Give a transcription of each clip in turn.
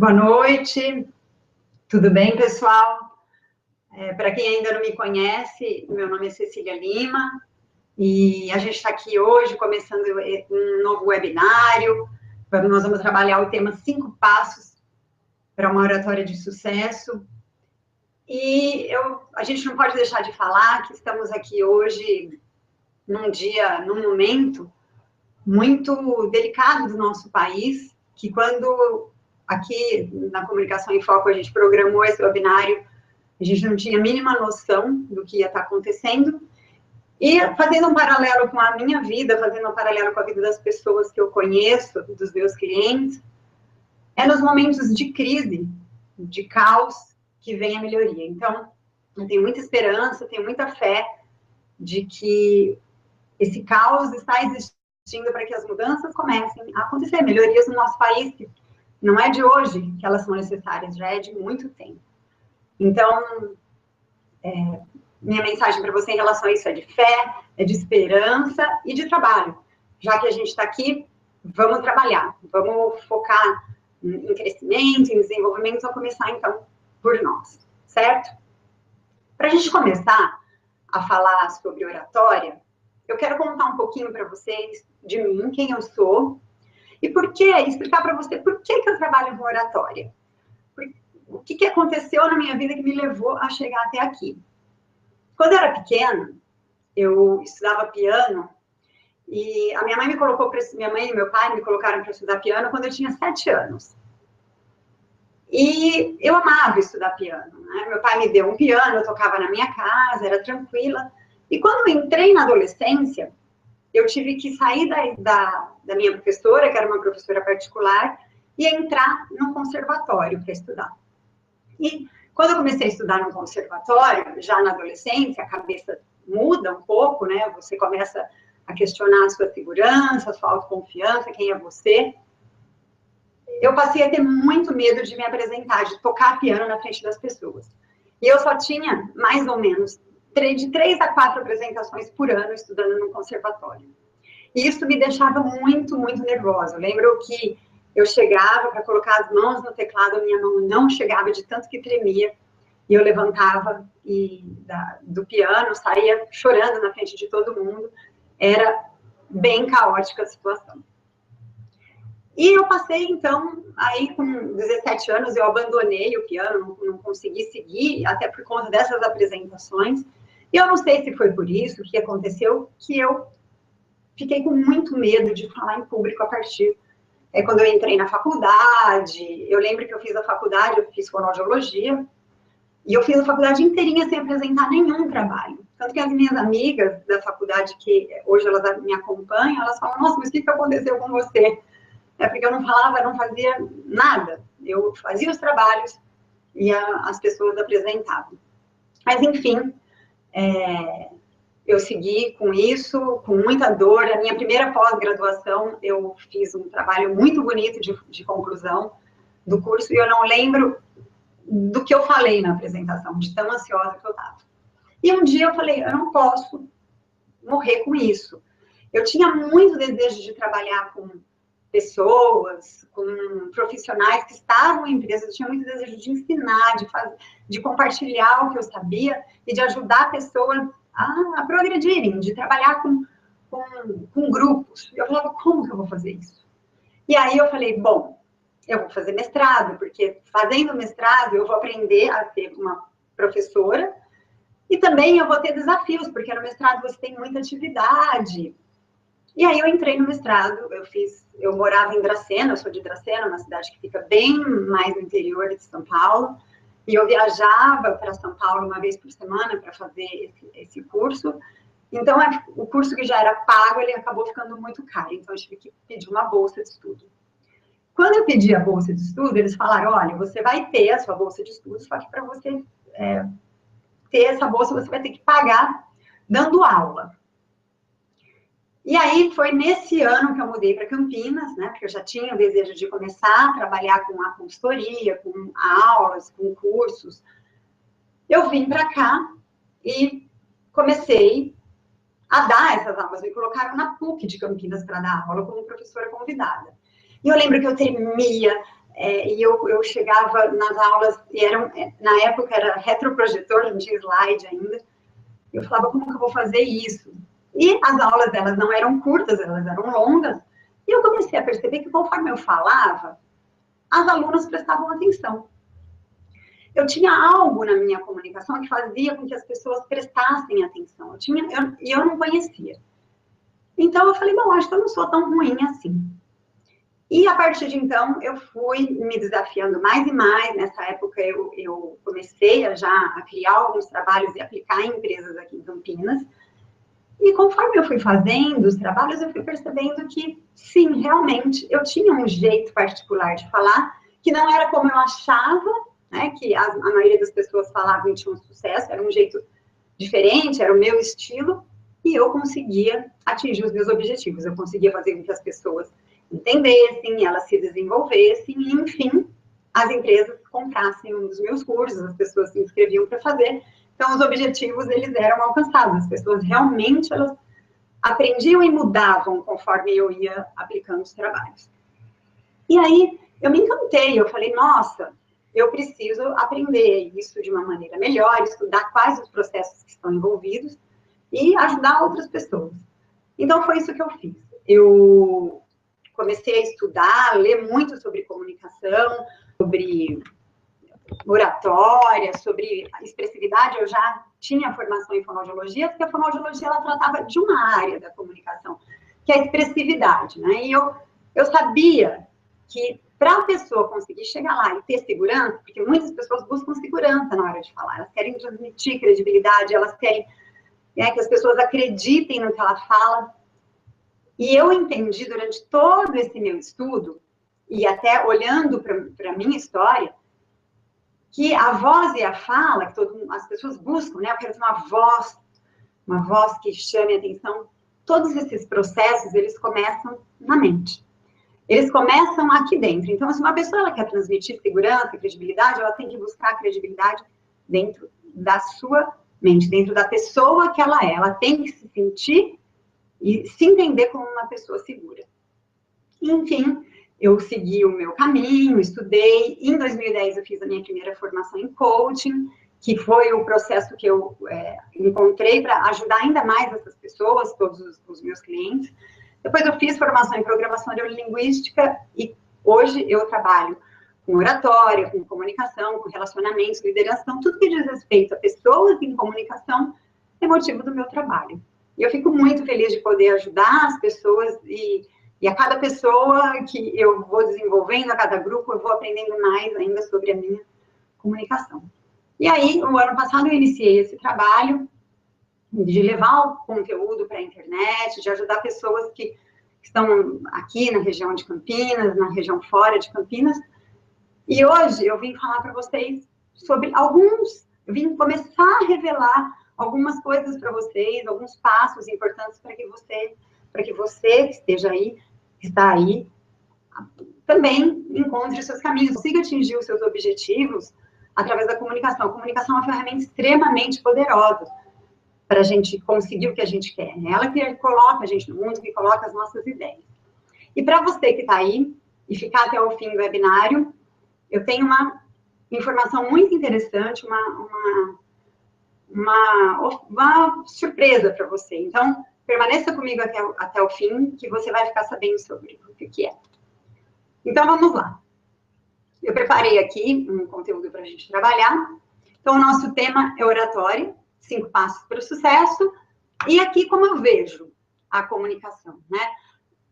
Boa noite, tudo bem, pessoal? Para quem ainda não me conhece, meu nome é Cecília Lima e a gente está aqui hoje começando um novo webinário. Nós vamos trabalhar o tema 5 passos para uma oratória de sucesso. E a gente não pode deixar de falar que estamos aqui hoje num momento muito delicado do nosso país, que quando aqui na Comunicação em Foco a gente programou esse webinário, a gente não tinha a mínima noção do que ia estar acontecendo. E fazendo um paralelo com a minha vida, fazendo um paralelo com a vida das pessoas que eu conheço, dos meus clientes, é nos momentos de crise, de caos, que vem a melhoria. Então, eu tenho muita esperança, tenho muita fé de que esse caos está existindo para que as mudanças comecem a acontecer, melhorias no nosso país, que não é de hoje que elas são necessárias, já é de muito tempo. Então, minha mensagem para você em relação a isso é de fé, é de esperança e de trabalho. Já que a gente está aqui, vamos trabalhar, vamos focar em crescimento, em desenvolvimento, vamos começar, então, por nós, certo? Para a gente começar a falar sobre oratória, eu quero contar um pouquinho para vocês de mim, quem eu sou, e explicar para você por que eu trabalho com oratória. O que aconteceu na minha vida que me levou a chegar até aqui. Quando eu era pequena, eu estudava piano, e a minha mãe e meu pai me colocaram para estudar piano quando eu tinha 7 anos. E eu amava estudar piano, né? Meu pai me deu um piano, eu tocava na minha casa, era tranquila. E quando eu entrei na adolescência, eu tive que sair da minha professora, que era uma professora particular, e entrar no conservatório para estudar. E quando eu comecei a estudar no conservatório, já na adolescência, a cabeça muda um pouco, né? Você começa a questionar a sua segurança, a sua autoconfiança, quem é você. Eu passei a ter muito medo de me apresentar, de tocar piano na frente das pessoas. E eu só tinha, mais ou menos, de 3 a 4 apresentações por ano estudando no conservatório. E isso me deixava muito, muito nervosa. Eu lembro que eu chegava para colocar as mãos no teclado, a minha mão não chegava de tanto que tremia. E eu levantava do piano, saía chorando na frente de todo mundo. Era bem caótica a situação. E eu passei, então, aí com 17 anos, eu abandonei o piano, não consegui seguir, até por conta dessas apresentações. E eu não sei se foi por isso que aconteceu, que eu fiquei com muito medo de falar em público a partir quando eu entrei na faculdade. Eu lembro que eu fiz a faculdade, eu fiz fonoaudiologia, e eu fiz a faculdade inteirinha sem apresentar nenhum trabalho. Tanto que as minhas amigas da faculdade, que hoje elas me acompanham, elas falam, nossa, mas o que aconteceu com você? É porque eu não falava, não fazia nada. Eu fazia os trabalhos e as pessoas apresentavam. Mas, enfim, eu segui com isso, com muita dor. A minha primeira pós-graduação, eu fiz um trabalho muito bonito de conclusão do curso e eu não lembro do que eu falei na apresentação, de tão ansiosa que eu estava. E um dia eu falei, eu não posso morrer com isso. Eu tinha muito desejo de trabalhar com pessoas, com profissionais que estavam em empresas, eu tinha muito desejo de ensinar, de compartilhar o que eu sabia e de ajudar pessoas a progredirem, de trabalhar com grupos. Eu falava, como que eu vou fazer isso? E aí eu falei, bom, eu vou fazer mestrado, porque fazendo mestrado eu vou aprender a ser uma professora e também eu vou ter desafios, porque no mestrado você tem muita atividade. E aí eu entrei no mestrado, eu morava em Dracena, eu sou de Dracena, uma cidade que fica bem mais no interior de São Paulo, e eu viajava para São Paulo uma vez por semana para fazer esse curso. Então, o curso que já era pago, ele acabou ficando muito caro, então eu tive que pedir uma bolsa de estudo. Quando eu pedi a bolsa de estudo, eles falaram, olha, você vai ter a sua bolsa de estudo, só que para você ter essa bolsa, você vai ter que pagar dando aula. E aí, foi nesse ano que eu mudei para Campinas, né? Porque eu já tinha o desejo de começar a trabalhar com a consultoria, com aulas, com cursos. Eu vim para cá e comecei a dar essas aulas. Me colocaram na PUC de Campinas para dar aula como professora convidada. E eu lembro que eu tremia, e eu chegava nas aulas, e na época era retroprojetor, não tinha slide ainda, eu falava, como que eu vou fazer isso? E as aulas, elas não eram curtas, elas eram longas, e eu comecei a perceber que conforme eu falava, as alunas prestavam atenção. Eu tinha algo na minha comunicação que fazia com que as pessoas prestassem atenção. Eu não conhecia. Então, eu falei, bom, acho que eu não sou tão ruim assim. E, a partir de então, eu fui me desafiando mais e mais. Nessa época, eu comecei a criar alguns trabalhos e aplicar em empresas aqui em Campinas. E, conforme eu fui fazendo os trabalhos, eu fui percebendo que, sim, realmente, eu tinha um jeito particular de falar, que não era como eu achava, né, que a maioria das pessoas falavam e tinham sucesso, era um jeito diferente, era o meu estilo, e eu conseguia atingir os meus objetivos, eu conseguia fazer com que as pessoas entendessem, elas se desenvolvessem, e, enfim, as empresas comprassem um dos meus cursos, as pessoas se inscreviam para fazer, então os objetivos, eles eram alcançados, as pessoas realmente, elas aprendiam e mudavam conforme eu ia aplicando os trabalhos. E aí, eu me encantei, eu falei, nossa, eu preciso aprender isso de uma maneira melhor, estudar quais os processos que estão envolvidos e ajudar outras pessoas. Então, foi isso que eu fiz. Eu comecei a estudar, ler muito sobre comunicação, sobre oratória, sobre expressividade. Eu já tinha formação em fonoaudiologia, porque a fonoaudiologia, ela tratava de uma área da comunicação, que é a expressividade, né? E eu sabia que para a pessoa conseguir chegar lá e ter segurança, porque muitas pessoas buscam segurança na hora de falar, elas querem transmitir credibilidade, elas querem, né, que as pessoas acreditem no que ela fala. E eu entendi durante todo esse meu estudo, e até olhando para a minha história, que a voz e a fala, que as pessoas buscam, né? Eu quero ter uma voz que chame a atenção. Todos esses processos, eles começam na mente. Eles começam aqui dentro. Então, se uma pessoa ela quer transmitir segurança, credibilidade, ela tem que buscar a credibilidade dentro da sua mente, dentro da pessoa que ela é. Ela tem que se sentir e se entender como uma pessoa segura. Enfim, eu segui o meu caminho, estudei. Em 2010, eu fiz a minha primeira formação em coaching, que foi o processo que eu encontrei para ajudar ainda mais essas pessoas, todos os meus clientes. Depois eu fiz formação em programação neurolinguística e hoje eu trabalho com oratória, com comunicação, com relacionamentos, liderança, então tudo que diz respeito a pessoas em comunicação é motivo do meu trabalho. E eu fico muito feliz de poder ajudar as pessoas e a cada pessoa que eu vou desenvolvendo, a cada grupo, eu vou aprendendo mais ainda sobre a minha comunicação. E aí, no ano passado, eu iniciei esse trabalho de levar o conteúdo para a internet, de ajudar pessoas que estão aqui na região de Campinas, na região fora de Campinas. E hoje eu vim falar para vocês sobre eu vim começar a revelar algumas coisas para vocês, alguns passos importantes para que você que esteja aí, que está aí, também encontre os seus caminhos, consiga atingir os seus objetivos através da comunicação. A comunicação é uma ferramenta extremamente poderosa para a gente conseguir o que a gente quer. É ela que coloca a gente no mundo, que coloca as nossas ideias. E para você que está aí e ficar até o fim do webinário, eu tenho uma informação muito interessante, uma surpresa para você. Então, permaneça comigo até o fim, que você vai ficar sabendo sobre o que é. Então, vamos lá. Eu preparei aqui um conteúdo para a gente trabalhar. Então, o nosso tema é oratória, 5 passos para o sucesso. E aqui, como eu vejo a comunicação, né?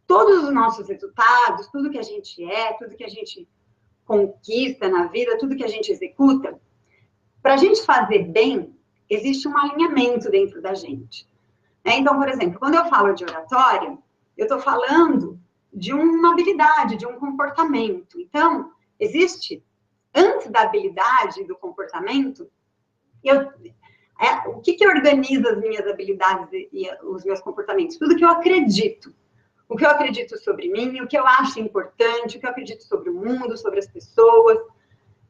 Todos os nossos resultados, tudo que a gente é, tudo que a gente conquista na vida, tudo que a gente executa, para a gente fazer bem, existe um alinhamento dentro da gente. Então, por exemplo, quando eu falo de oratória, eu estou falando de uma habilidade, de um comportamento. Então, existe, antes da habilidade, do comportamento, o que organiza as minhas habilidades e os meus comportamentos? Tudo que eu acredito. O que eu acredito sobre mim, o que eu acho importante, o que eu acredito sobre o mundo, sobre as pessoas.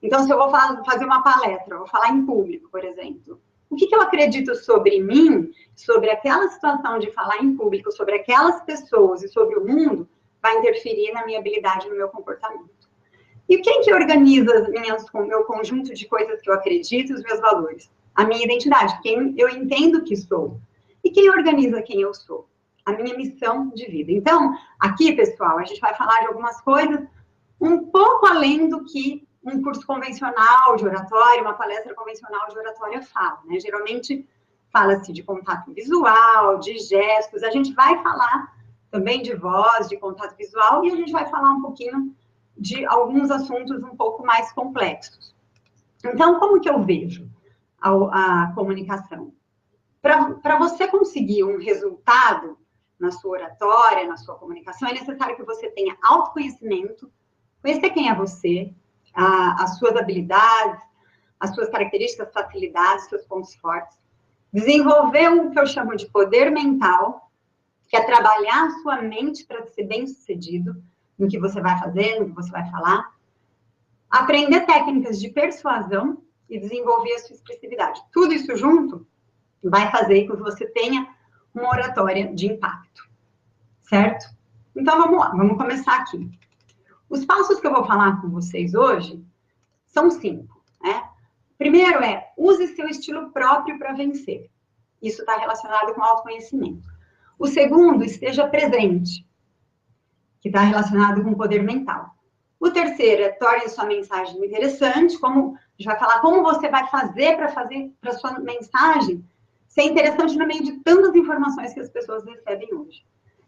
Então, se eu vou fazer uma palestra, eu vou falar em público, por exemplo, o que eu acredito sobre mim, sobre aquela situação de falar em público, sobre aquelas pessoas e sobre o mundo, vai interferir na minha habilidade, no meu comportamento. E quem que organiza o meu conjunto de coisas que eu acredito e os meus valores? A minha identidade, quem eu entendo que sou. E quem organiza quem eu sou? A minha missão de vida. Então, aqui, pessoal, a gente vai falar de algumas coisas um pouco além do que um curso convencional de oratória, uma palestra convencional de oratória fala, né? Geralmente fala-se de contato visual, de gestos, a gente vai falar também de voz, de contato visual, e a gente vai falar um pouquinho de alguns assuntos um pouco mais complexos. Então, como que eu vejo a comunicação? Para você conseguir um resultado na sua oratória, na sua comunicação, é necessário que você tenha autoconhecimento, conhecer quem é você, as suas habilidades, as suas características, facilidades, seus pontos fortes. Desenvolver o que eu chamo de poder mental, que é trabalhar a sua mente para ser bem-sucedido no que você vai fazer, no que você vai falar. Aprender técnicas de persuasão e desenvolver a sua expressividade. Tudo isso junto vai fazer com que você tenha uma oratória de impacto, certo? Então, vamos lá, vamos começar aqui. Os passos que eu vou falar com vocês hoje são 5, né? Primeiro use seu estilo próprio para vencer. Isso está relacionado com autoconhecimento. O segundo, esteja presente, que está relacionado com poder mental. O terceiro torne sua mensagem interessante, como a gente vai falar como você vai fazer para sua mensagem ser interessante no meio de tantas informações que as pessoas recebem hoje.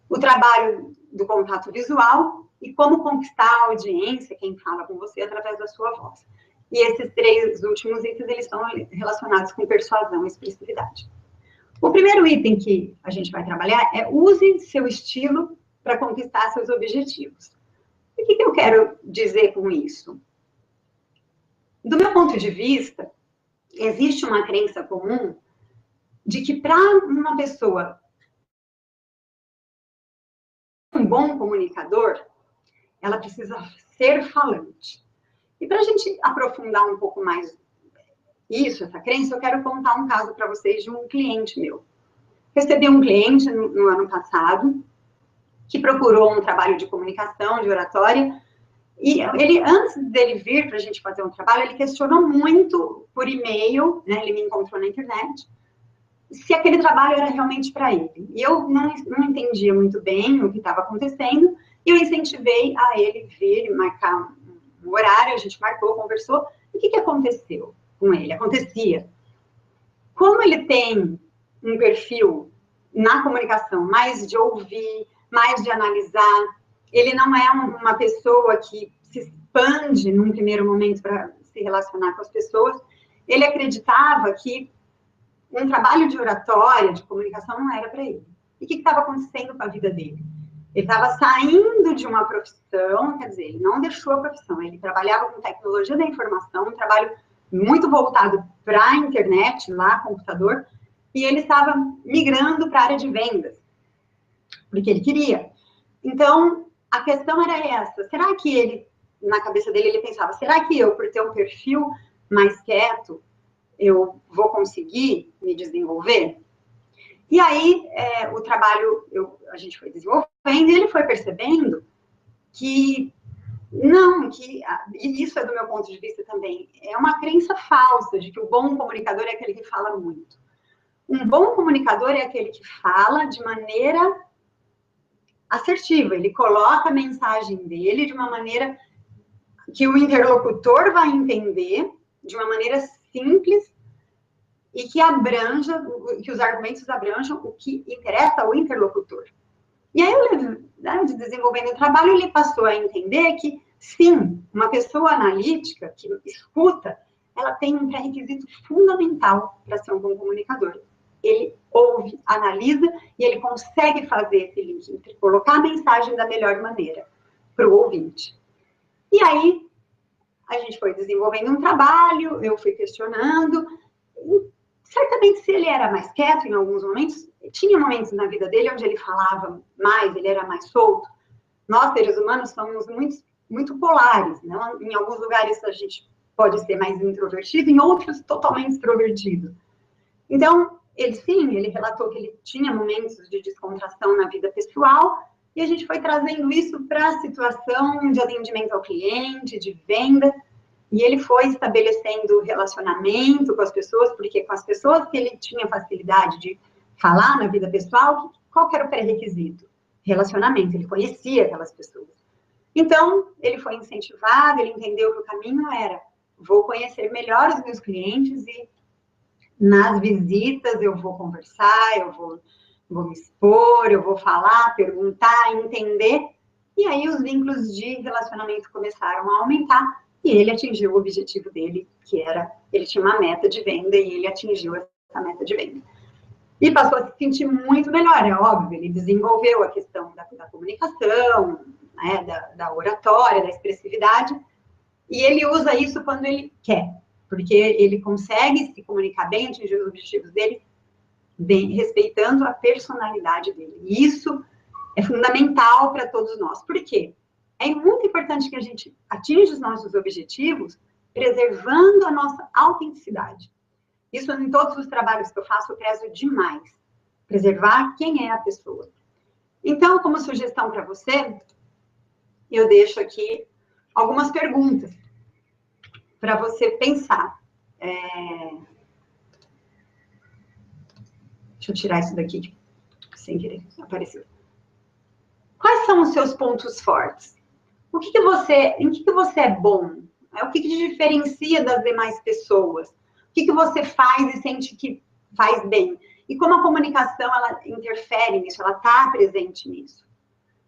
O trabalho do contato visual e como conquistar a audiência, quem fala com você, através da sua voz. E esses 3 últimos itens, eles estão relacionados com persuasão e expressividade. O primeiro item que a gente vai trabalhar é use seu estilo para conquistar seus objetivos. E o que eu quero dizer com isso? Do meu ponto de vista, existe uma crença comum de que para uma pessoa um bom comunicador, ela precisa ser falante. E para a gente aprofundar um pouco mais essa crença, eu quero contar um caso para vocês de um cliente meu. Recebi um cliente no ano passado, que procurou um trabalho de comunicação, de oratória, e ele, antes dele vir para a gente fazer um trabalho, ele questionou muito por e-mail, né, ele me encontrou na internet, se aquele trabalho era realmente para ele. E eu não entendia muito bem o que estava acontecendo, e eu incentivei a ele vir e marcar um horário, a gente marcou, conversou, e o que aconteceu com ele? Acontecia. Como ele tem um perfil na comunicação mais de ouvir, mais de analisar, ele não é uma pessoa que se expande num primeiro momento para se relacionar com as pessoas, ele acreditava que um trabalho de oratória, de comunicação, não era para ele. E o que estava acontecendo com a vida dele? Ele estava saindo de uma profissão, quer dizer, ele não deixou a profissão, ele trabalhava com tecnologia da informação, um trabalho muito voltado para a internet, lá, computador, e ele estava migrando para a área de vendas, porque ele queria. Então, a questão era essa, será que ele, na cabeça dele, ele pensava, será que eu, por ter um perfil mais quieto, eu vou conseguir me desenvolver? E aí, o trabalho, a gente foi desenvolvendo, e ele foi percebendo que, não, e isso é do meu ponto de vista também, é uma crença falsa de que o bom comunicador é aquele que fala muito. Um bom comunicador é aquele que fala de maneira assertiva, ele coloca a mensagem dele de uma maneira que o interlocutor vai entender, de uma maneira simples, e que abranja, que os argumentos abranjam o que interessa ao interlocutor. E aí, desenvolvendo o trabalho, ele passou a entender que, sim, uma pessoa analítica, que escuta, ela tem um pré-requisito fundamental para ser um bom comunicador. Ele ouve, analisa, e ele consegue fazer esse link, entre colocar a mensagem da melhor maneira para o ouvinte. E aí, a gente foi desenvolvendo um trabalho, eu fui questionando, certamente, se ele era mais quieto em alguns momentos, tinha momentos na vida dele onde ele falava mais, ele era mais solto. Nós, seres humanos, somos muito polares, né? Em alguns lugares a gente pode ser mais introvertido, em outros totalmente extrovertido. Então, ele relatou que ele tinha momentos de descontração na vida pessoal, E a gente foi trazendo isso para a situação de atendimento ao cliente, de venda, e ele foi estabelecendo relacionamento com as pessoas, porque com as pessoas que ele tinha facilidade de falar na vida pessoal, qual que era o pré-requisito? Relacionamento, ele conhecia aquelas pessoas. Então, ele foi incentivado, ele entendeu que o caminho era, vou conhecer melhor os meus clientes e nas visitas eu vou conversar, eu vou me expor, eu vou falar, perguntar, entender, e aí os vínculos de relacionamento começaram a aumentar, e ele atingiu o objetivo dele, que era, ele tinha uma meta de venda, e ele atingiu essa meta de venda. E passou a se sentir muito melhor, é óbvio, ele desenvolveu a questão da comunicação, né, da oratória, da expressividade, e ele usa isso quando ele quer, porque ele consegue se comunicar bem, atingir os objetivos dele, bem, respeitando a personalidade dele. E isso é fundamental para todos nós. Por quê? É muito importante que a gente atinja os nossos objetivos preservando a nossa autenticidade. Isso em todos os trabalhos que eu faço, eu prezo demais. Preservar quem é a pessoa. Então, como sugestão para você, eu deixo aqui algumas perguntas para você pensar. Deixa eu tirar isso daqui, sem querer, apareceu. Quais são os seus pontos fortes? Em que você é bom? O que te diferencia das demais pessoas? O que você faz e sente que faz bem? E como a comunicação, ela interfere nisso, ela está presente nisso?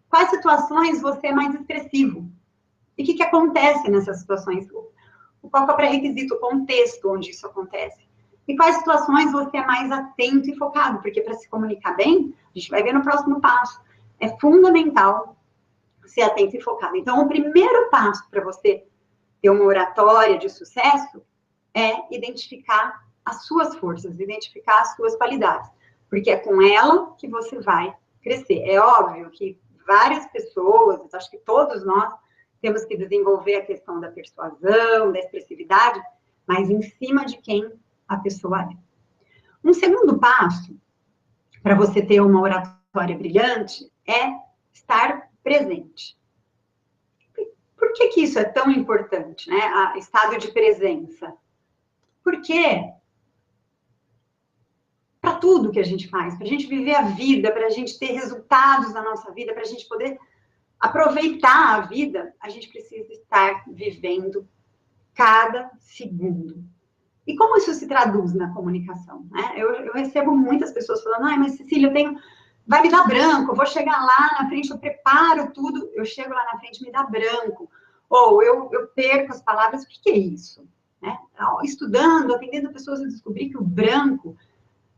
Quais situações você é mais expressivo? E o que acontece nessas situações? Qual é o pré-requisito, o contexto onde isso acontece? E quais situações você é mais atento e focado? Porque para se comunicar bem, a gente vai ver no próximo passo. É fundamental ser atento e focado. Então, o primeiro passo para você ter uma oratória de sucesso é identificar as suas forças, identificar as suas qualidades. Porque é com ela que você vai crescer. É óbvio que várias pessoas, acho que todos nós, temos que desenvolver a questão da persuasão, da expressividade, mas em cima de quem a pessoa é. Um segundo passo, para você ter uma oratória brilhante, é estar presente. Por que isso é tão importante, né? Estado de presença. Porque para tudo que a gente faz, para a gente viver a vida, para a gente ter resultados na nossa vida, para a gente poder aproveitar a vida, a gente precisa estar vivendo cada segundo. E como isso se traduz na comunicação? Né? Eu recebo muitas pessoas falando, mas Cecília, vai me dar branco, eu vou chegar lá na frente, eu preparo tudo, eu chego lá na frente, me dá branco. Ou eu perco as palavras, o que é isso? Né? Estudando, atendendo pessoas, eu descobri que o branco,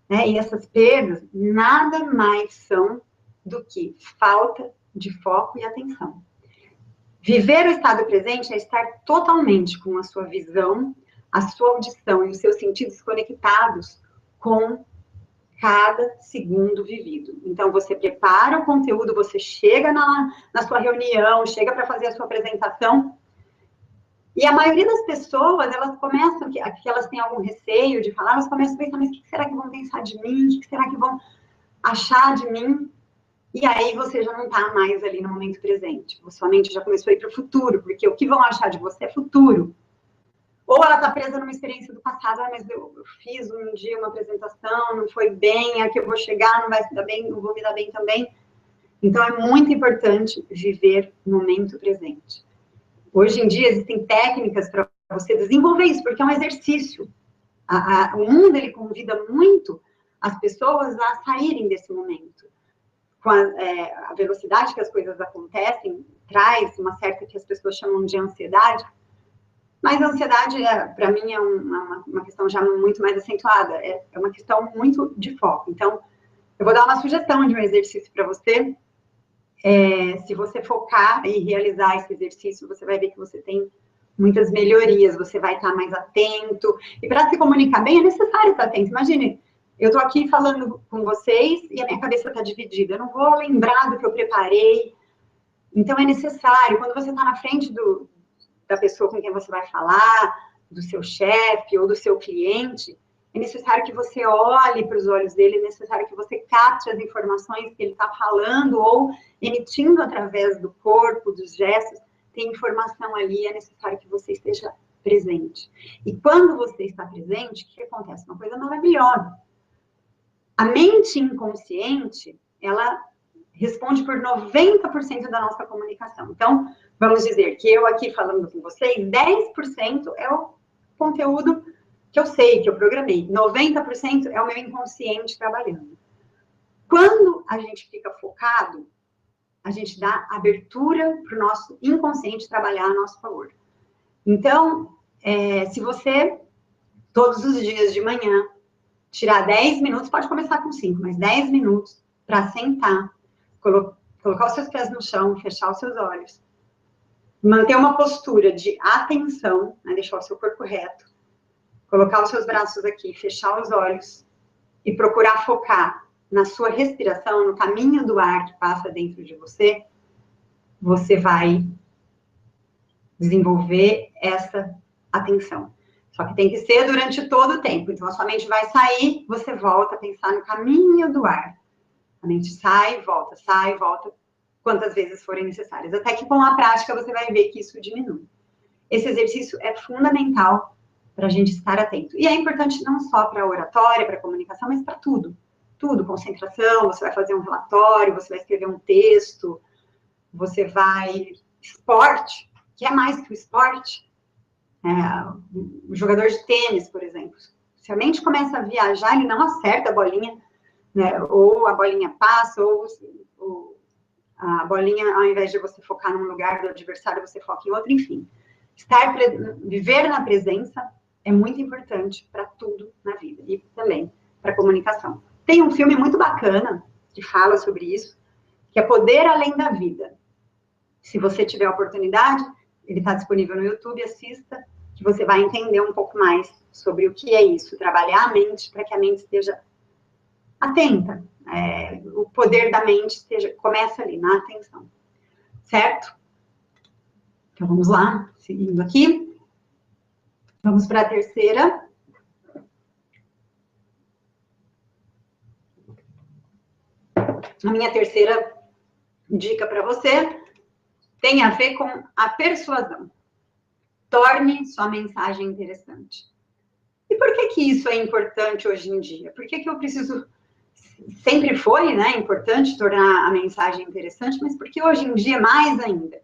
né, e essas perdas, nada mais são do que falta de foco e atenção. Viver o estado presente é estar totalmente com a sua visão, a sua audição e os seus sentidos conectados com cada segundo vivido. Então, você prepara o conteúdo, você chega na sua reunião, chega para fazer a sua apresentação, e a maioria das pessoas, elas começam, que elas têm algum receio de falar, elas começam a pensar, mas o que será que vão pensar de mim? O que será que vão achar de mim? E aí você já não está mais ali no momento presente. Sua mente já começou a ir para o futuro, porque o que vão achar de você é futuro. Ou ela está presa numa experiência do passado, mas eu fiz um dia uma apresentação, não foi bem, aqui eu vou chegar, não vai se dar bem, não vou me dar bem também. Então, é muito importante viver o momento presente. Hoje em dia, existem técnicas para você desenvolver isso, porque é um exercício. O mundo, ele convida muito as pessoas a saírem desse momento. Com a velocidade que as coisas acontecem, traz uma certa que as pessoas chamam de ansiedade, mas a ansiedade, para mim, é uma questão já muito mais acentuada, é uma questão muito de foco. Então, eu vou dar uma sugestão de um exercício para você. Se você focar e realizar esse exercício, você vai ver que você tem muitas melhorias, você vai estar mais atento. E para se comunicar bem, é necessário estar atento. Imagine, eu estou aqui falando com vocês e a minha cabeça está dividida. Eu não vou lembrar do que eu preparei. Então, é necessário, quando você está na frente da pessoa com quem você vai falar, do seu chefe ou do seu cliente, é necessário que você olhe para os olhos dele, é necessário que você capte as informações que ele está falando ou emitindo através do corpo, dos gestos. Tem informação ali, é necessário que você esteja presente. E quando você está presente, o que acontece? Uma coisa maravilhosa. A mente inconsciente, ela responde por 90% da nossa comunicação. Então, vamos dizer que eu aqui falando com vocês, 10% é o conteúdo que eu sei, que eu programei. 90% é o meu inconsciente trabalhando. Quando a gente fica focado, a gente dá abertura para o nosso inconsciente trabalhar a nosso favor. Então, se você, todos os dias de manhã, tirar 10 minutos, pode começar com 5, mas 10 minutos para sentar, colocar os seus pés no chão, fechar os seus olhos, manter uma postura de atenção, né, deixar o seu corpo reto, colocar os seus braços aqui, fechar os olhos e procurar focar na sua respiração, no caminho do ar que passa dentro de você, você vai desenvolver essa atenção. Só que tem que ser durante todo o tempo. Então, a sua mente vai sair, você volta a pensar no caminho do ar. A mente sai, volta, quantas vezes forem necessárias. Até que com a prática você vai ver que isso diminui. Esse exercício é fundamental para a gente estar atento. E é importante não só para a oratória, para a comunicação, mas para tudo. Tudo, concentração, você vai fazer um relatório, você vai escrever um texto, você vai... Esporte, que é mais que o esporte. Um jogador de tênis, por exemplo. Se a mente começa a viajar, ele não acerta a bolinha, né? Ou a bolinha passa, ou a bolinha, ao invés de você focar num lugar do adversário, você foca em outro, enfim. Viver na presença é muito importante para tudo na vida, e também para a comunicação. Tem um filme muito bacana que fala sobre isso, que é Poder Além da Vida. Se você tiver a oportunidade, ele está disponível no YouTube, assista, que você vai entender um pouco mais sobre o que é isso, trabalhar a mente para que a mente esteja atenta. O poder da mente começa ali, na atenção. Certo? Então, vamos lá, seguindo aqui. Vamos para a terceira. A minha terceira dica para você tem a ver com a persuasão. Torne sua mensagem interessante. E por que isso é importante hoje em dia? Por que eu preciso... Sempre foi, né, importante tornar a mensagem interessante, mas porque hoje em dia mais ainda?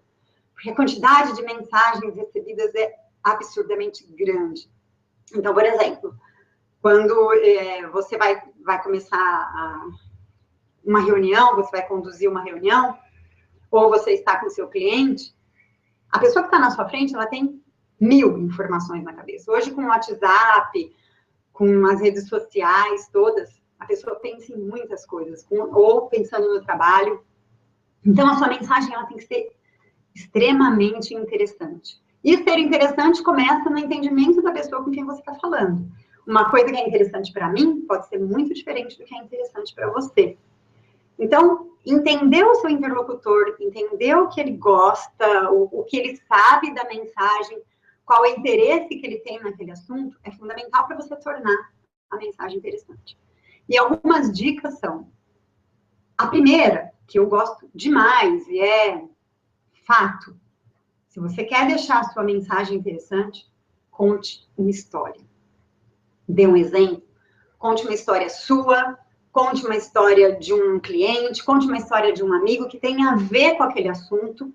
Porque a quantidade de mensagens recebidas é absurdamente grande. Então, por exemplo, quando você vai começar uma reunião, você vai conduzir uma reunião, ou você está com o seu cliente, a pessoa que está na sua frente, ela tem 1000 informações na cabeça. Hoje, com o WhatsApp, com as redes sociais todas, a pessoa pensa em muitas coisas, ou pensando no trabalho. Então, a sua mensagem ela tem que ser extremamente interessante. E ser interessante começa no entendimento da pessoa com quem você está falando. Uma coisa que é interessante para mim pode ser muito diferente do que é interessante para você. Então, entender o seu interlocutor, entender o que ele gosta, o que ele sabe da mensagem, qual é o interesse que ele tem naquele assunto, é fundamental para você tornar a mensagem interessante. E algumas dicas são: a primeira, que eu gosto demais, e é fato, se você quer deixar a sua mensagem interessante, conte uma história. Dê um exemplo, conte uma história sua, conte uma história de um cliente, conte uma história de um amigo que tenha a ver com aquele assunto,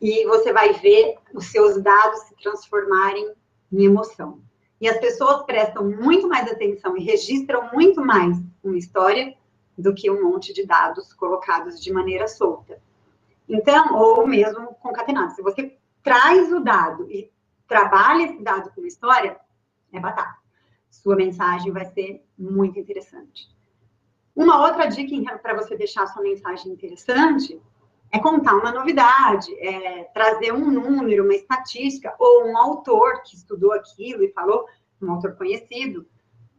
e você vai ver os seus dados se transformarem em emoção. E as pessoas prestam muito mais atenção e registram muito mais uma história do que um monte de dados colocados de maneira solta. Então, ou mesmo concatenado. Se você traz o dado e trabalha esse dado com uma história, é batata. Sua mensagem vai ser muito interessante. Uma outra dica para você deixar a sua mensagem interessante é contar uma novidade, trazer um número, uma estatística, ou um autor que estudou aquilo e falou, um autor conhecido,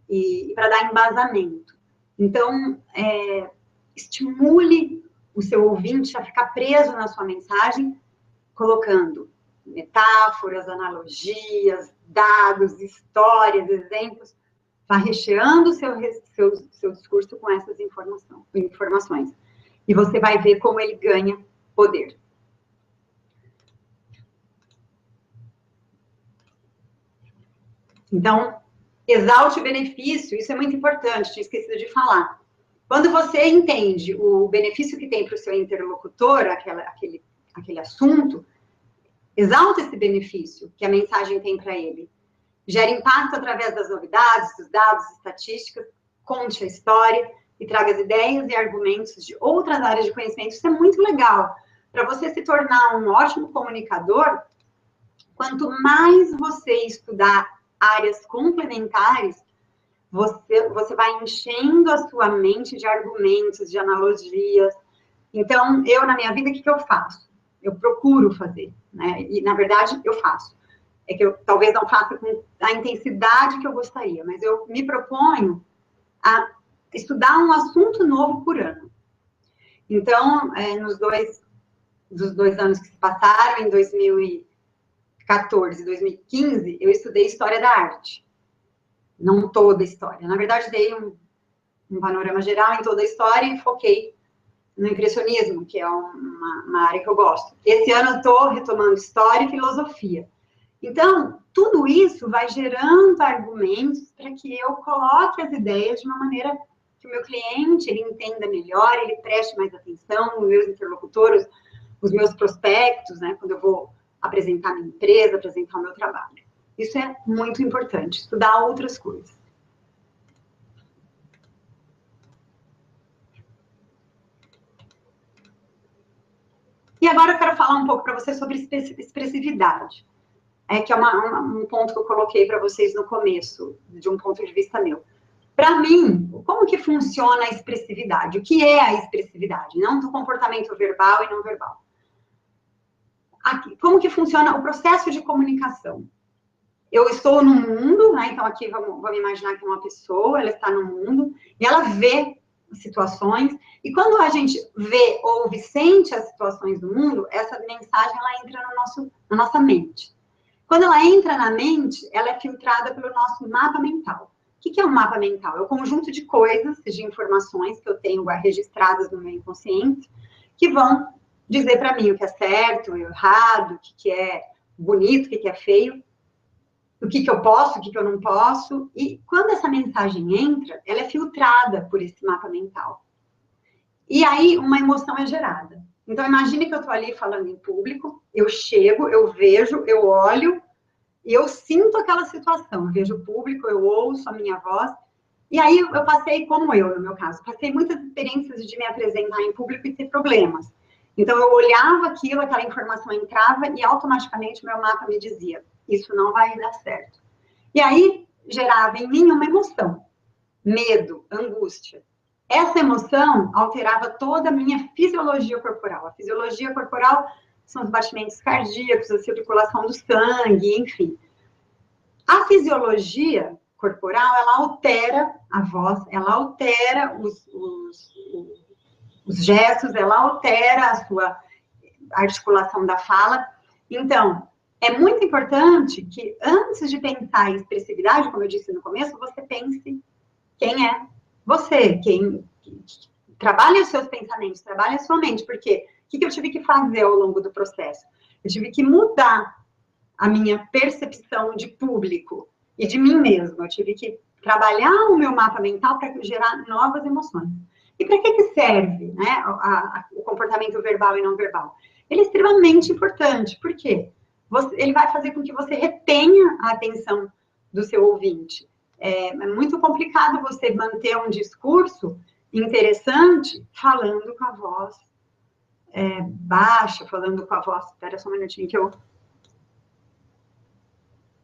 e para dar embasamento. Então, estimule o seu ouvinte a ficar preso na sua mensagem, colocando metáforas, analogias, dados, histórias, exemplos, Vá recheando o seu discurso com essas informações. E você vai ver como ele ganha poder. Então, exalte o benefício, isso é muito importante, tinha esquecido de falar. Quando você entende o benefício que tem para o seu interlocutor, aquele assunto, exalta esse benefício que a mensagem tem para ele. Gera impacto através das novidades, dos dados, estatísticas, conte a história e traga as ideias e argumentos de outras áreas de conhecimento. Isso é muito legal. Para você se tornar um ótimo comunicador, quanto mais você estudar áreas complementares, você vai enchendo a sua mente de argumentos, de analogias. Então, eu, na minha vida, o que eu faço? Eu procuro fazer, né? E, na verdade, eu faço. É que eu talvez não faça com a intensidade que eu gostaria, mas eu me proponho a estudar um assunto novo por ano. Então, dos 2 anos que se passaram, em 2014 e 2015, eu estudei História da Arte. Não toda a história. Na verdade, dei um panorama geral em toda a história e foquei no impressionismo, que é uma área que eu gosto. Esse ano eu estou retomando História e Filosofia. Então, tudo isso vai gerando argumentos para que eu coloque as ideias de uma maneira que o meu cliente ele entenda melhor, ele preste mais atenção, os meus interlocutores, os meus prospectos, né, quando eu vou apresentar minha empresa, apresentar o meu trabalho. Isso é muito importante, estudar outras coisas. E agora eu quero falar um pouco para você sobre expressividade, que é um ponto que eu coloquei para vocês no começo, de um ponto de vista meu. Para mim, como que funciona a expressividade? O que é a expressividade? Não do comportamento verbal e não verbal. Como que funciona o processo de comunicação? Eu estou no mundo, né? Então aqui vamos imaginar que uma pessoa, ela está no mundo e ela vê situações, e quando a gente vê, ouve, sente as situações do mundo, essa mensagem ela entra na nossa mente. Quando ela entra na mente, ela é filtrada pelo nosso mapa mental. O que é um mapa mental? É o conjunto de coisas, de informações que eu tenho registradas no meu inconsciente, que vão dizer para mim o que é certo, o errado, o que é bonito, o que é feio, o que eu posso, o que eu não posso. E quando essa mensagem entra, ela é filtrada por esse mapa mental. E aí uma emoção é gerada. Então, imagine que eu estou ali falando em público, eu chego, eu vejo, eu olho, e eu sinto aquela situação. Eu vejo o público, eu ouço a minha voz, e aí eu passei, como eu, no meu caso, passei muitas experiências de me apresentar em público e ter problemas. Então, eu olhava aquilo, aquela informação entrava, e automaticamente o meu mapa me dizia, isso não vai dar certo. E aí, gerava em mim uma emoção, medo, angústia. Essa emoção alterava toda a minha fisiologia corporal. A fisiologia corporal são os batimentos cardíacos, a circulação do sangue, enfim. A fisiologia corporal, ela altera a voz, ela altera os gestos, ela altera a sua articulação da fala. Então, é muito importante que, antes de pensar em expressividade, como eu disse no começo, você pense quem é você, quem trabalha os seus pensamentos, trabalha a sua mente, porque o que eu tive que fazer ao longo do processo? Eu tive que mudar a minha percepção de público e de mim mesma. Eu tive que trabalhar o meu mapa mental para gerar novas emoções. E para que serve, né, o comportamento verbal e não verbal? Ele é extremamente importante. Por quê? Ele vai fazer com que você retenha a atenção do seu ouvinte. É muito complicado você manter um discurso interessante falando com a voz baixa, falando com a voz... Espera só um minutinho que eu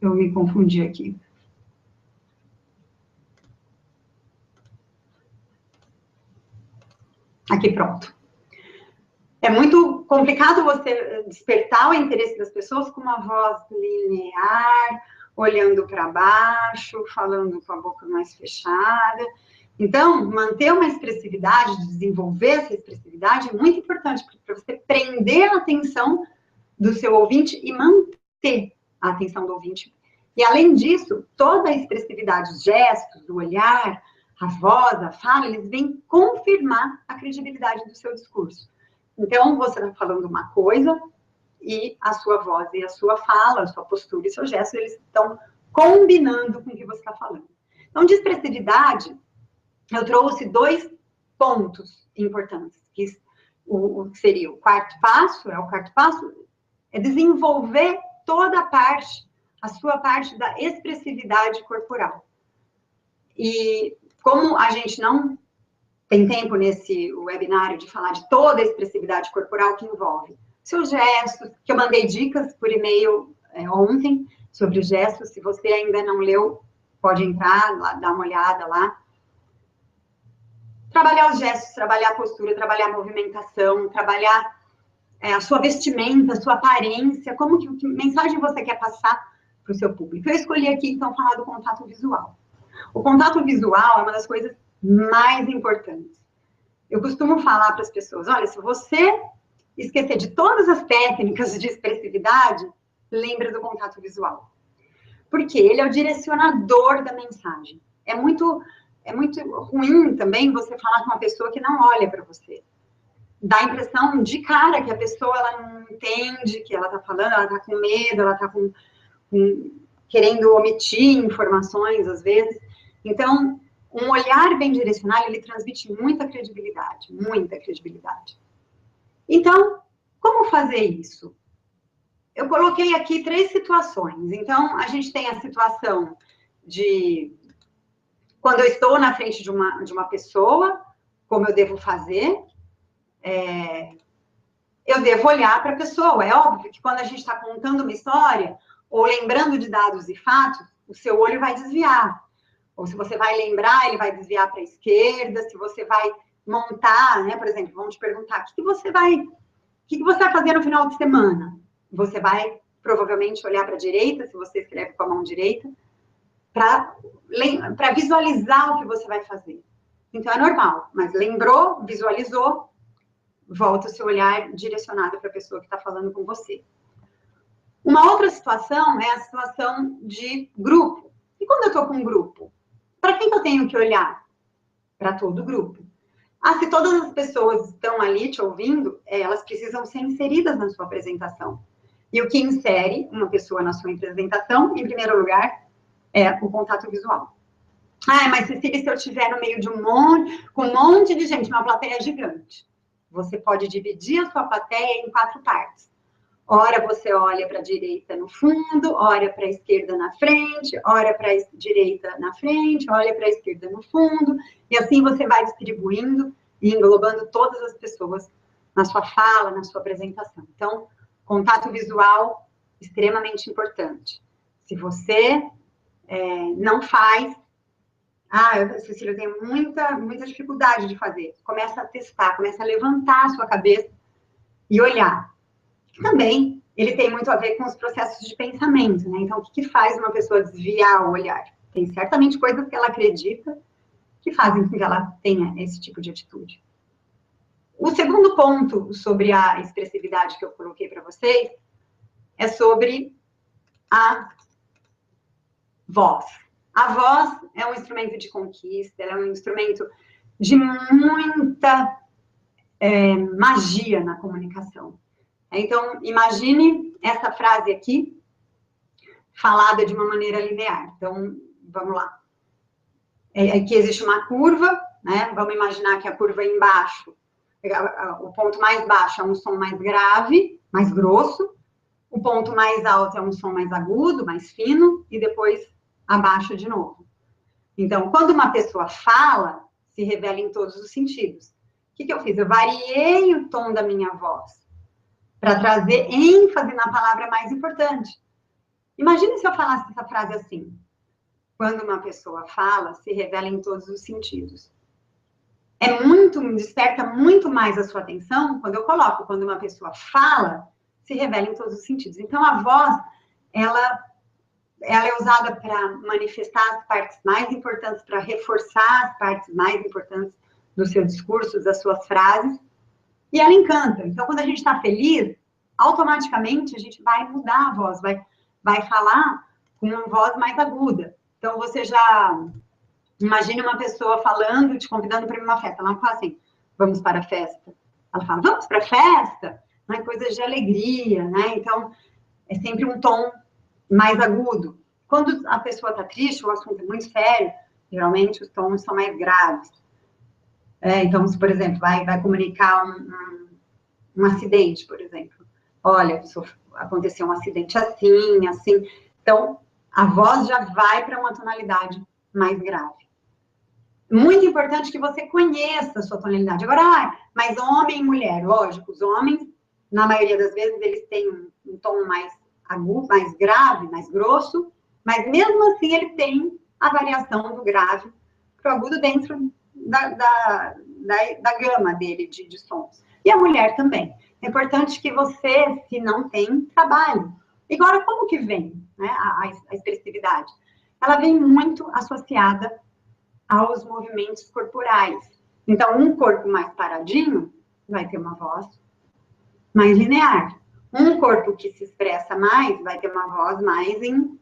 me confundi aqui. Aqui, pronto. É muito complicado você despertar o interesse das pessoas com uma voz linear, olhando para baixo, falando com a boca mais fechada. Então, manter uma expressividade, desenvolver essa expressividade é muito importante para você prender a atenção do seu ouvinte e manter a atenção do ouvinte E, além disso, toda a expressividade, os gestos, o olhar, a voz, a fala, eles vêm confirmar a credibilidade do seu discurso. Então, você está falando uma coisa e a sua voz e a sua fala, a sua postura e seu gesto, eles estão combinando com o que você está falando. Então, de expressividade, eu trouxe 2 pontos importantes, que o que seria o quarto passo, é desenvolver toda a sua parte da expressividade corporal. E como a gente não tem tempo nesse webinário de falar de toda a expressividade corporal que envolve seus gestos, que eu mandei dicas por e-mail ontem sobre os gestos, se você ainda não leu, pode entrar, lá, dar uma olhada lá. Trabalhar os gestos, trabalhar a postura, trabalhar a movimentação, trabalhar a sua vestimenta, a sua aparência, que mensagem você quer passar para o seu público. Eu escolhi aqui, então, falar do contato visual. O contato visual é uma das coisas mais importantes. Eu costumo falar para as pessoas, olha, se você esquecer de todas as técnicas de expressividade, lembre do contato visual. Porque ele é o direcionador da mensagem. É muito ruim também você falar com uma pessoa que não olha para você. Dá a impressão de cara que a pessoa ela não entende que ela está falando, ela está com medo, ela está querendo omitir informações, às vezes. Então, um olhar bem direcionado, ele transmite muita credibilidade, muita credibilidade. Então, como fazer isso? Eu coloquei aqui 3 situações. Então, a gente tem a situação de quando eu estou na frente de uma pessoa, como eu devo fazer, eu devo olhar para a pessoa. É óbvio que quando a gente está contando uma história, ou lembrando de dados e fatos, o seu olho vai desviar. Ou se você vai lembrar, ele vai desviar para a esquerda. Se você vai montar, né, por exemplo, vão te perguntar, o que você vai fazer no final de semana? Você vai, provavelmente, olhar para a direita, se você escreve com a mão direita, para visualizar o que você vai fazer. Então, é normal, mas lembrou, visualizou, volta o seu olhar direcionado para a pessoa que está falando com você. Uma outra situação é a situação de grupo. E quando eu estou com um grupo? Para quem que eu tenho que olhar? Para todo o grupo. Se todas as pessoas estão ali te ouvindo, elas precisam ser inseridas na sua apresentação. E o que insere uma pessoa na sua apresentação, em primeiro lugar, é o contato visual. Mas Cecília, se eu estiver no meio de com um monte de gente, uma plateia gigante, você pode dividir a sua plateia em 4 partes. Ora você olha para a direita no fundo, olha para a esquerda na frente, olha para a direita na frente, olha para a esquerda no fundo, e assim você vai distribuindo e englobando todas as pessoas na sua fala, na sua apresentação. Então, contato visual, extremamente importante. Se você não faz, Cecília, eu tenho muita dificuldade de fazer. Começa a testar, começa a levantar a sua cabeça e olhar. Também, ele tem muito a ver com os processos de pensamento, né? Então, o que faz uma pessoa desviar o olhar? Tem certamente coisas que ela acredita que fazem com que ela tenha esse tipo de atitude. O segundo ponto sobre a expressividade que eu coloquei para vocês é sobre a voz. A voz é um instrumento de conquista, ela é um instrumento de muita magia na comunicação. Então, imagine essa frase aqui, falada de uma maneira linear. Então, vamos lá. Aqui existe uma curva, né? Vamos imaginar que a curva embaixo, o ponto mais baixo é um som mais grave, mais grosso. O ponto mais alto é um som mais agudo, mais fino, e depois abaixo de novo. Então, quando uma pessoa fala, se revela em todos os sentidos. O que eu fiz? Eu variei o tom da minha voz para trazer ênfase na palavra mais importante. Imagine se eu falasse essa frase assim. Quando uma pessoa fala, se revela em todos os sentidos. Desperta muito mais a sua atenção quando eu coloco, quando uma pessoa fala, se revela em todos os sentidos. Então, a voz, ela é usada para manifestar as partes mais importantes, para reforçar as partes mais importantes do seu discurso, das suas frases, e ela encanta. Então, quando a gente está feliz, automaticamente a gente vai mudar a voz, vai falar com uma voz mais aguda. Então, você já imagina uma pessoa falando, te convidando para uma festa. Ela não fala assim, vamos para a festa. Ela fala, vamos para a festa? Não é coisa de alegria, né? Então, é sempre um tom mais agudo. Quando a pessoa está triste, o assunto é muito sério, geralmente os tons são mais graves. Então, se, por exemplo, vai comunicar um acidente, por exemplo. Olha, aconteceu um acidente assim, assim. Então, a voz já vai para uma tonalidade mais grave. Muito importante que você conheça a sua tonalidade. Agora, mas homem e mulher, lógico, os homens, na maioria das vezes, eles têm um tom mais agudo, mais grave, mais grosso, mas mesmo assim ele tem a variação do grave para o agudo dentro da gama dele de sons. E a mulher também. É importante que você, se não tem, trabalhe. E agora, como que vem, né, a expressividade? Ela vem muito associada aos movimentos corporais. Então, um corpo mais paradinho vai ter uma voz mais linear. Um corpo que se expressa mais vai ter uma voz mais em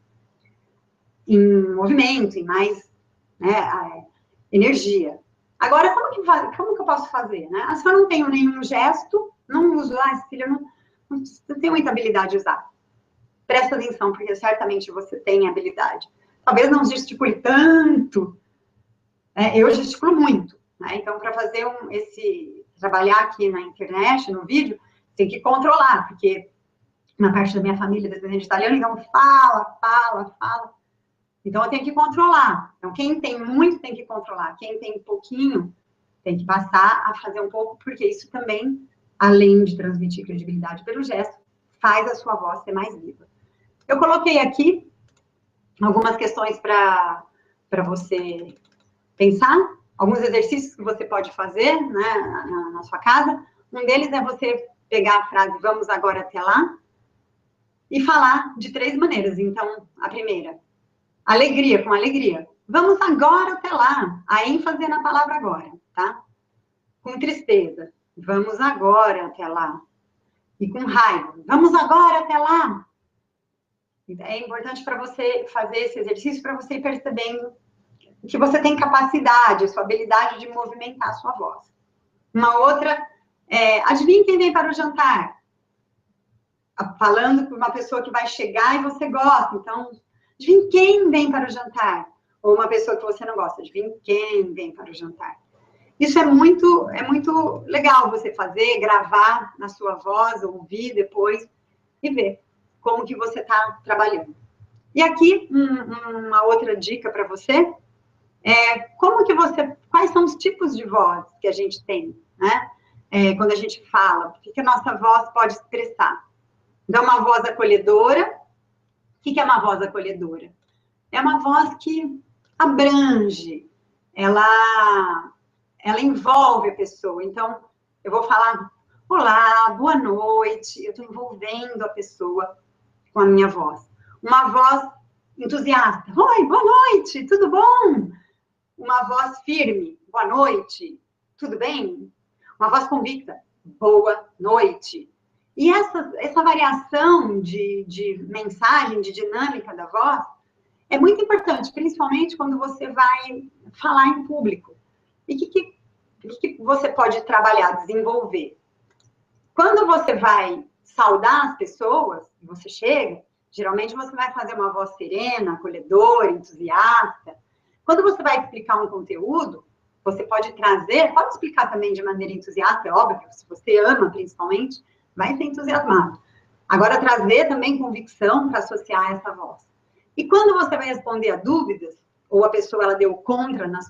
movimento, em mais, né, energia. Agora, como que eu posso fazer? Né? Se eu não tenho nenhum gesto, não uso, Cecília, não tenho muita habilidade de usar. Presta atenção, porque certamente você tem habilidade. Talvez não gesticule tanto. Eu gesticulo muito. Né? Então, para fazer trabalhar aqui na internet, no vídeo, tem que controlar, porque uma parte da minha família é descendente italiana, então fala. Então, eu tenho que controlar. Então, quem tem muito tem que controlar. Quem tem pouquinho tem que passar a fazer um pouco, porque isso também, além de transmitir credibilidade pelo gesto, faz a sua voz ser mais viva. Eu coloquei aqui algumas questões para você pensar, alguns exercícios que você pode fazer, né, na sua casa. Um deles é você pegar a frase, vamos agora até lá, e falar de 3 maneiras. Então, a primeira, alegria, com alegria. Vamos agora até lá. A ênfase é na palavra agora, tá? Com tristeza. Vamos agora até lá. E com raiva. Vamos agora até lá. É importante para você fazer esse exercício, para você ir percebendo que você tem capacidade, sua habilidade de movimentar a sua voz. Uma outra adivinha quem vem para o jantar? Falando com uma pessoa que vai chegar e você gosta. Então, adivinha quem vem para o jantar? Ou uma pessoa que você não gosta, adivinha quem vem para o jantar? Isso é muito legal você fazer, gravar na sua voz, ouvir depois e ver como que você está trabalhando. E aqui, uma outra dica para você quais são os tipos de voz que a gente tem, né? Quando a gente fala, o que a nossa voz pode expressar? Então, uma voz acolhedora. O que é uma voz acolhedora? É uma voz que abrange, ela envolve a pessoa. Então, eu vou falar, olá, boa noite, eu estou envolvendo a pessoa com a minha voz. Uma voz entusiasta, oi, boa noite, tudo bom? Uma voz firme, boa noite, tudo bem? Uma voz convicta, boa noite. E essa variação de mensagem, de dinâmica da voz, é muito importante, principalmente quando você vai falar em público. E o que você pode trabalhar, desenvolver? Quando você vai saudar as pessoas, você chega, geralmente você vai fazer uma voz serena, acolhedora, entusiasta. Quando você vai explicar um conteúdo, você pode explicar também de maneira entusiasta, é óbvio, se você ama principalmente, vai ser entusiasmado. Agora, trazer também convicção para associar essa voz. E quando você vai responder a dúvidas, ou a pessoa ela deu contra na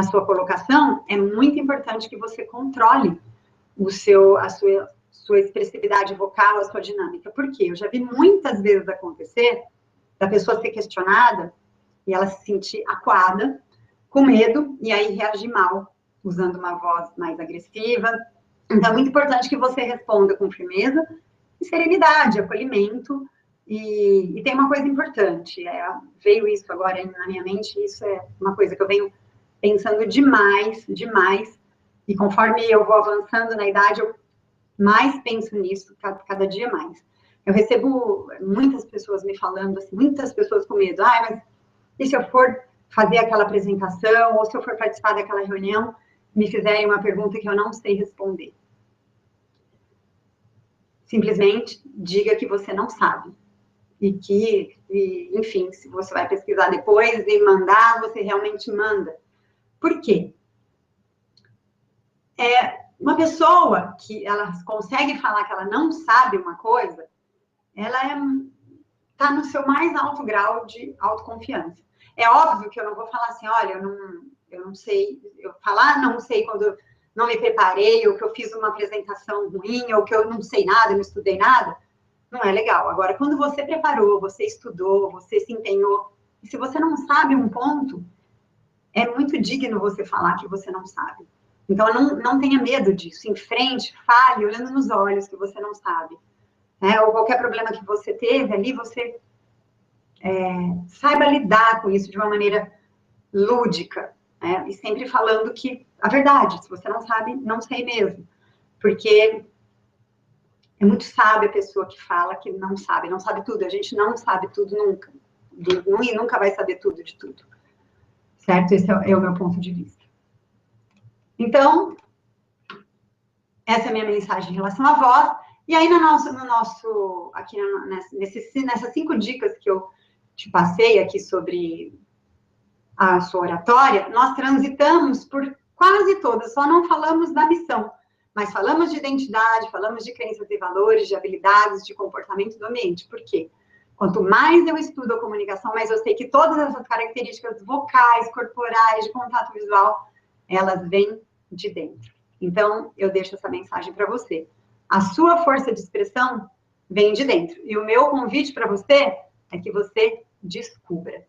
sua colocação, é muito importante que você controle a sua expressividade vocal, a sua dinâmica. Por quê? Eu já vi muitas vezes acontecer da pessoa ser questionada e ela se sentir acuada, com medo, e aí reagir mal, usando uma voz mais agressiva. Então, é muito importante que você responda com firmeza e serenidade, acolhimento. E tem uma coisa importante, veio isso agora na minha mente, isso é uma coisa que eu venho pensando demais, e conforme eu vou avançando na idade, eu mais penso nisso, cada dia mais. Eu recebo muitas pessoas me falando, assim, muitas pessoas com medo. Ah, mas e se eu for fazer aquela apresentação, ou se eu for participar daquela reunião, me fizerem uma pergunta que eu não sei responder? Simplesmente diga que você não sabe. Enfim, se você vai pesquisar depois e mandar, você realmente manda. Por quê? Uma pessoa que ela consegue falar que ela não sabe uma coisa, ela está no seu mais alto grau de autoconfiança. É óbvio que eu não vou falar assim, olha, eu não sei, eu falar não sei quando eu não me preparei, ou que eu fiz uma apresentação ruim, ou que eu não sei nada, não estudei nada, não é legal. Agora, quando você preparou, você estudou, você se empenhou, e se você não sabe um ponto, é muito digno você falar que você não sabe. Então, não tenha medo disso. Em frente, fale, olhando nos olhos que você não sabe. Ou qualquer problema que você teve ali, você saiba lidar com isso de uma maneira lúdica. E sempre falando que a verdade, se você não sabe, não sei mesmo. Porque é muito sábia a pessoa que fala que não sabe tudo. A gente não sabe tudo nunca. E nunca vai saber tudo de tudo. Certo? Esse é o meu ponto de vista. Então, essa é a minha mensagem em relação à voz. E aí, aqui nessas 5 dicas que eu te passei aqui sobre a sua oratória, nós transitamos por quase todas, só não falamos da missão, mas falamos de identidade, falamos de crenças e valores, de habilidades, de comportamento do ambiente. Por quê? Quanto mais eu estudo a comunicação, mais eu sei que todas essas características vocais, corporais, de contato visual, elas vêm de dentro. Então, eu deixo essa mensagem para você. A sua força de expressão vem de dentro. E o meu convite para você é que você descubra.